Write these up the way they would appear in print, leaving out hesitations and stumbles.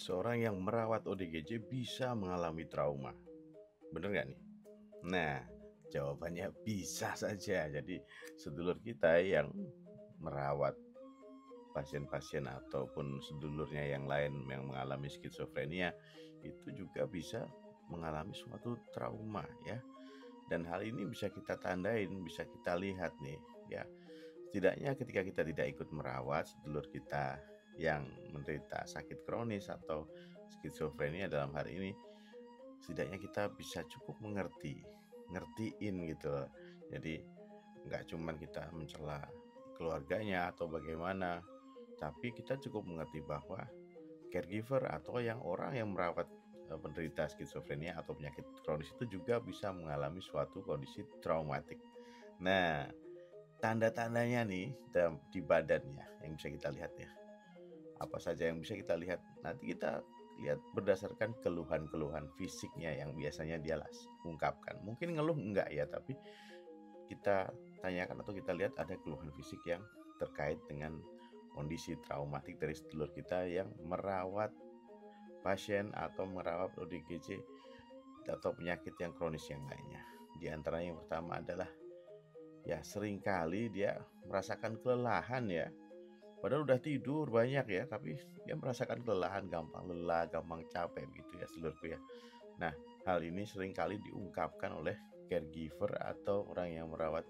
Seorang yang merawat ODGJ bisa mengalami trauma. Bener nggak nih? Nah, jawabannya bisa saja. Jadi, sedulur kita yang merawat pasien-pasien ataupun sedulurnya yang lain yang mengalami skizofrenia itu juga bisa mengalami suatu trauma ya. Dan hal ini bisa kita tandain, bisa kita lihat nih ya. Setidaknya ketika kita tidak ikut merawat sedulur kita yang menderita sakit kronis atau skizofrenia dalam hari ini, setidaknya kita bisa cukup ngertiin gitu loh. Jadi nggak cuman kita mencela keluarganya atau bagaimana, tapi kita cukup mengerti bahwa caregiver atau orang yang merawat penderita skizofrenia atau penyakit kronis itu juga bisa mengalami suatu kondisi traumatik. Nah, tanda-tandanya nih di badannya yang bisa kita lihat ya. Apa saja yang bisa kita lihat? Nanti kita lihat berdasarkan keluhan-keluhan fisiknya yang biasanya dia ungkapkan. Mungkin ngeluh enggak ya, tapi kita tanyakan atau kita lihat ada keluhan fisik yang terkait dengan kondisi traumatik dari sedulur kita yang merawat pasien atau merawat ODGJ atau penyakit yang kronis yang lainnya. Di antaranya yang pertama adalah ya seringkali dia merasakan kelelahan ya. Padahal udah tidur banyak ya, tapi dia merasakan kelelahan, gampang lelah, gampang capek gitu ya seluruhnya. Nah, hal ini seringkali diungkapkan oleh caregiver atau orang yang merawat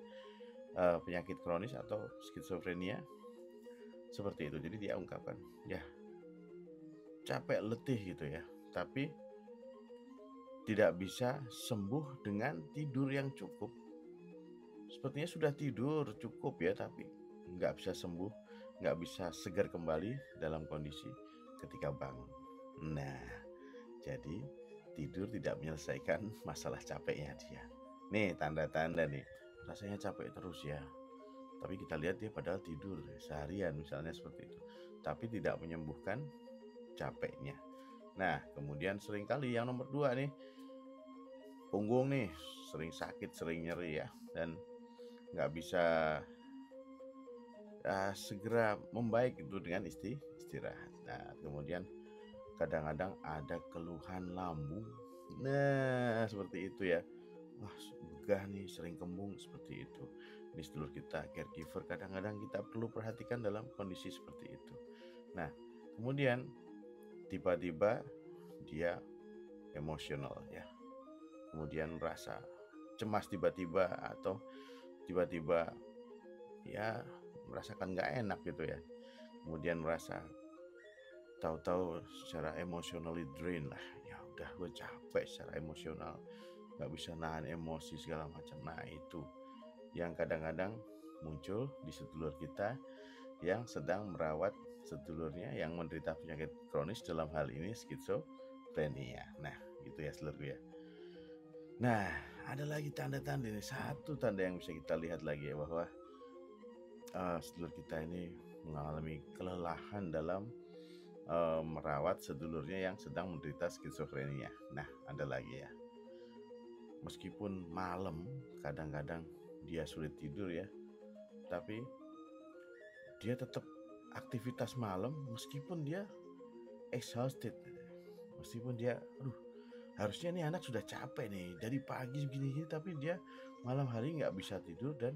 penyakit kronis atau skizofrenia seperti itu. Jadi dia ungkapkan, ya capek letih gitu ya, tapi tidak bisa sembuh dengan tidur yang cukup. Sepertinya sudah tidur cukup ya, tapi nggak bisa sembuh, nggak bisa segar kembali dalam kondisi ketika bangun. Nah, jadi tidur tidak menyelesaikan masalah capeknya dia. Nih tanda-tanda nih, rasanya capek terus ya. Tapi kita lihat dia padahal tidur seharian misalnya seperti itu. Tapi tidak menyembuhkan capeknya. Nah, kemudian seringkali yang nomor 2 nih, punggung nih sering sakit, sering nyeri ya, dan nggak bisa segera membaik itu dengan istirahat. Nah, kemudian kadang-kadang ada keluhan lambung. Nah, seperti itu ya. Wah, begah nih, sering kembung seperti itu. Ini sedulur kita caregiver, kadang-kadang kita perlu perhatikan dalam kondisi seperti itu. Nah, kemudian tiba-tiba dia emosional ya. Kemudian merasa cemas tiba-tiba atau tiba-tiba ya merasakan nggak enak gitu ya. Kemudian merasa tahu-tahu secara emotionally drain lah, ya udah gue capek secara emosional, nggak bisa nahan emosi segala macam. Nah, itu yang kadang-kadang muncul di sedulur kita yang sedang merawat sedulurnya yang menderita penyakit kronis, dalam hal ini skizofrenia. Nah, gitu ya sedulurku ya. Nah, ada lagi tanda-tanda ini. Satu tanda yang bisa kita lihat lagi ya, bahwa sedulur kita ini mengalami kelelahan dalam merawat sedulurnya yang sedang menderita skizofrenia. Nah, ada lagi ya. Meskipun malam kadang-kadang dia sulit tidur ya, tapi dia tetap aktivitas malam meskipun dia exhausted. Meskipun dia harusnya nih anak sudah capek nih dari pagi begini, tapi dia malam hari nggak bisa tidur dan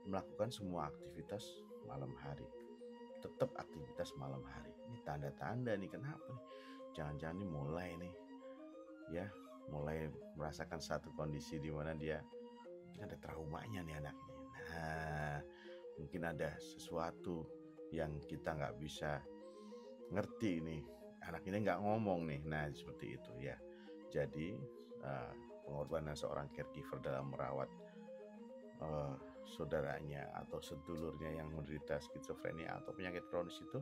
melakukan semua aktivitas malam hari. Tetap aktivitas malam hari. Ini tanda-tanda nih, kenapa nih? Jangan-jangan nih mulai merasakan satu kondisi di mana dia ada traumanya nih anak ini. Nah, mungkin ada sesuatu yang kita nggak bisa ngerti nih. Anak ini nggak ngomong nih. Nah, seperti itu ya. Jadi pengorbanan seorang caregiver dalam merawat saudaranya atau sedulurnya yang menderita skizofrenia atau penyakit kronis itu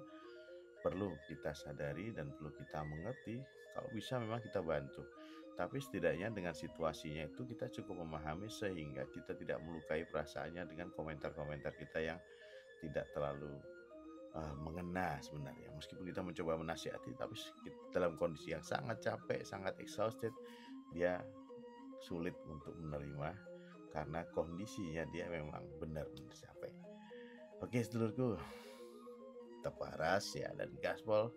perlu kita sadari dan perlu kita mengerti. Kalau bisa memang kita bantu, tapi setidaknya dengan situasinya itu kita cukup memahami sehingga kita tidak melukai perasaannya dengan komentar-komentar kita yang tidak terlalu mengena sebenarnya. Meskipun kita mencoba menasihati, tapi dalam kondisi yang sangat capek, sangat exhausted, dia sulit untuk menerima karena kondisinya dia memang benar-benar capek. Oke sedulurku, tetap waras ya dan gaspol.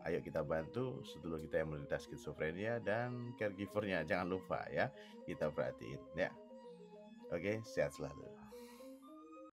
Ayo kita bantu sedulur kita yang menderita skizofrenia dan caregivernya. Jangan lupa ya, kita perhatiin ya. Oke, sehat selalu.